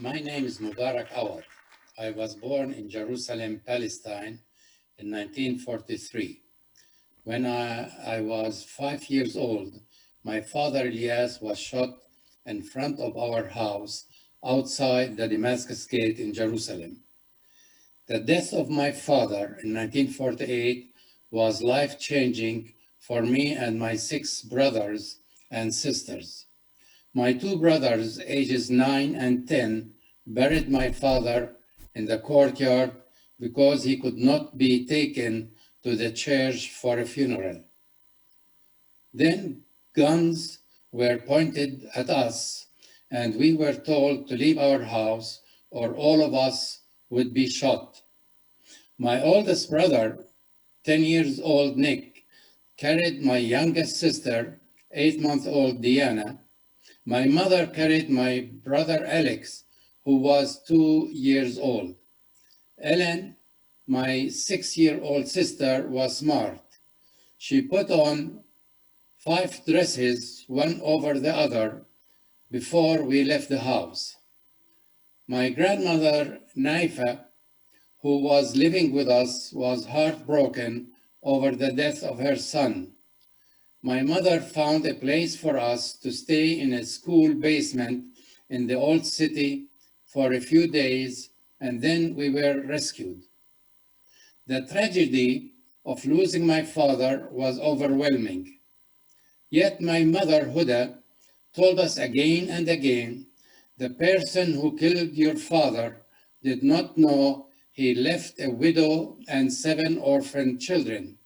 My name is Mubarak Awad. I was born in Jerusalem, Palestine in 1943. When I was 5 years old, my father Elias was shot in front of our house outside the Damascus Gate in Jerusalem. The death of my father in 1948 was life-changing for me and my 6 brothers and sisters. My 2 brothers, ages 9 and 10, buried my father in the courtyard because he could not be taken to the church for a funeral. Then guns were pointed at us, and we were told to leave our house or all of us would be shot. My oldest brother, 10 years old Nick, carried my youngest sister, 8-month-old Diana. My mother carried my brother Alex, who was 2 years old. Ellen, my 6-year-old sister, was smart. She put on 5 dresses, one over the other, before we left the house. My grandmother, Naifa, who was living with us, was heartbroken over the death of her son. My mother found a place for us to stay in a school basement in the old city for a few days, and then we were rescued. The tragedy of losing my father was overwhelming. Yet my mother, Huda, told us again and again, the person who killed your father did not know he left a widow and 7 orphan children.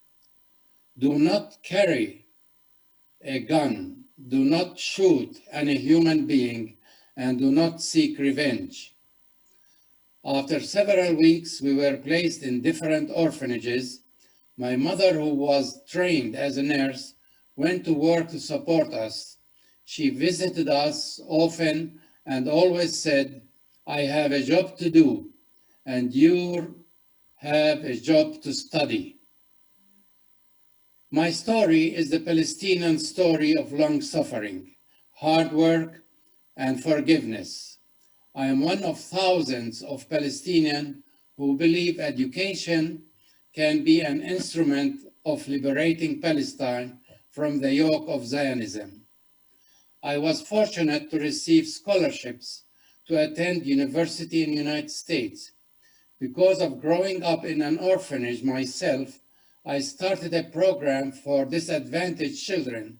Do not carry a gun, do not shoot any human being, and do not seek revenge. After several weeks, we were placed in different orphanages. My mother, who was trained as a nurse, went to work to support us. She visited us often and always said, I have a job to do, and you have a job to study. My story is the Palestinian story of long suffering, hard work, and forgiveness. I am one of thousands of Palestinians who believe education can be an instrument of liberating Palestine from the yoke of Zionism. I was fortunate to receive scholarships to attend university in the United States. Because of growing up in an orphanage myself, I started a program for disadvantaged children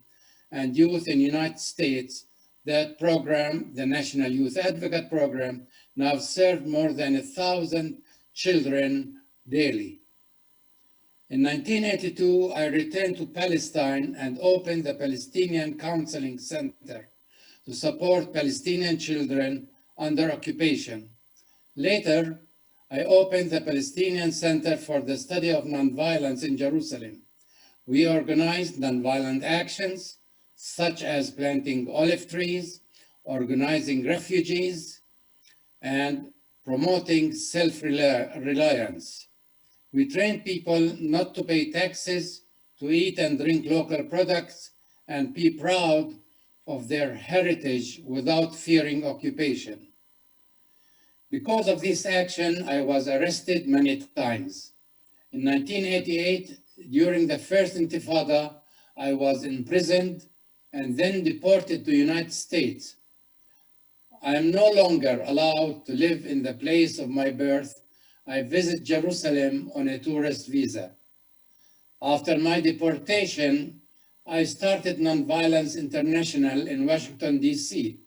and youth in the United States. That program, the National Youth Advocate Program, now serves more than 1,000 children daily. In 1982, I returned to Palestine and opened the Palestinian Counseling Center to support Palestinian children under occupation. Later, I opened the Palestinian Center for the Study of Nonviolence in Jerusalem. We organized nonviolent actions, such as planting olive trees, organizing refugees, and promoting self-reliance. We trained people not to pay taxes, to eat and drink local products, and be proud of their heritage without fearing occupation. Because of this action, I was arrested many times. In 1988, during the first Intifada, I was imprisoned and then deported to the United States. I am no longer allowed to live in the place of my birth. I visit Jerusalem on a tourist visa. After my deportation, I started Nonviolence International in Washington, D.C.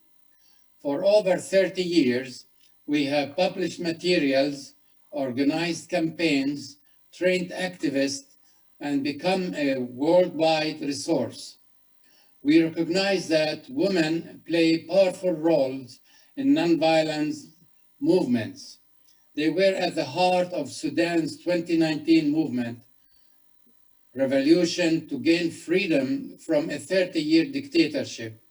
For over 30 years, we have published materials, organized campaigns, trained activists, and become a worldwide resource. We recognize that women play powerful roles in nonviolence movements. They were at the heart of Sudan's 2019 movement, revolution to gain freedom from a 30-year dictatorship.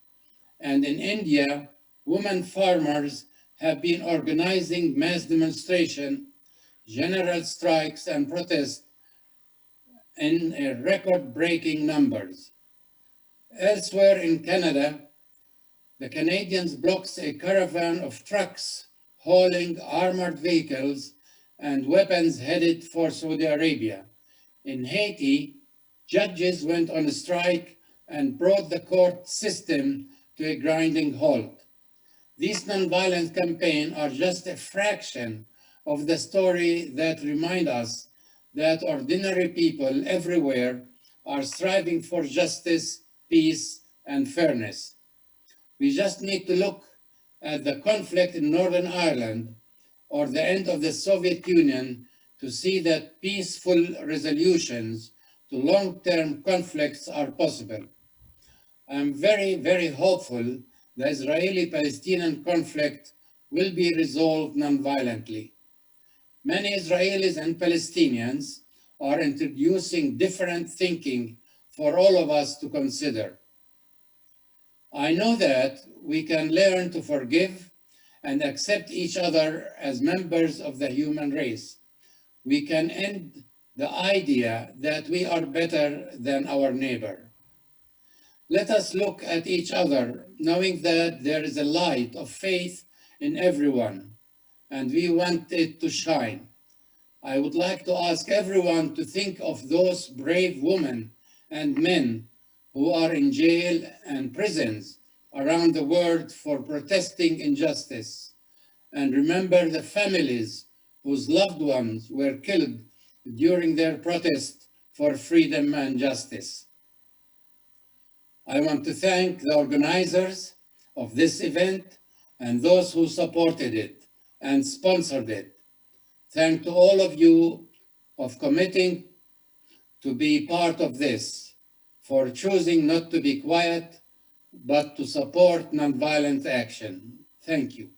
And in India, women farmers have been organizing mass demonstrations, general strikes, and protests in record-breaking numbers. Elsewhere in Canada, the Canadians blocked a caravan of trucks hauling armored vehicles and weapons headed for Saudi Arabia. In Haiti, judges went on strike and brought the court system to a grinding halt. These nonviolent campaigns are just a fraction of the story that remind us that ordinary people everywhere are striving for justice, peace, and fairness. We just need to look at the conflict in Northern Ireland or the end of the Soviet Union to see that peaceful resolutions to long-term conflicts are possible. I'm very, very hopeful the Israeli-Palestinian conflict will be resolved non-violently. Many Israelis and Palestinians are introducing different thinking for all of us to consider. I know that we can learn to forgive and accept each other as members of the human race. We can end the idea that we are better than our neighbor. Let us look at each other, knowing that there is a light of faith in everyone, and we want it to shine. I would like to ask everyone to think of those brave women and men who are in jail and prisons around the world for protesting injustice. And remember the families whose loved ones were killed during their protest for freedom and justice. I want to thank the organizers of this event and those who supported it and sponsored it. Thank to all of you of committing to be part of this, for choosing not to be quiet, but to support nonviolent action. Thank you.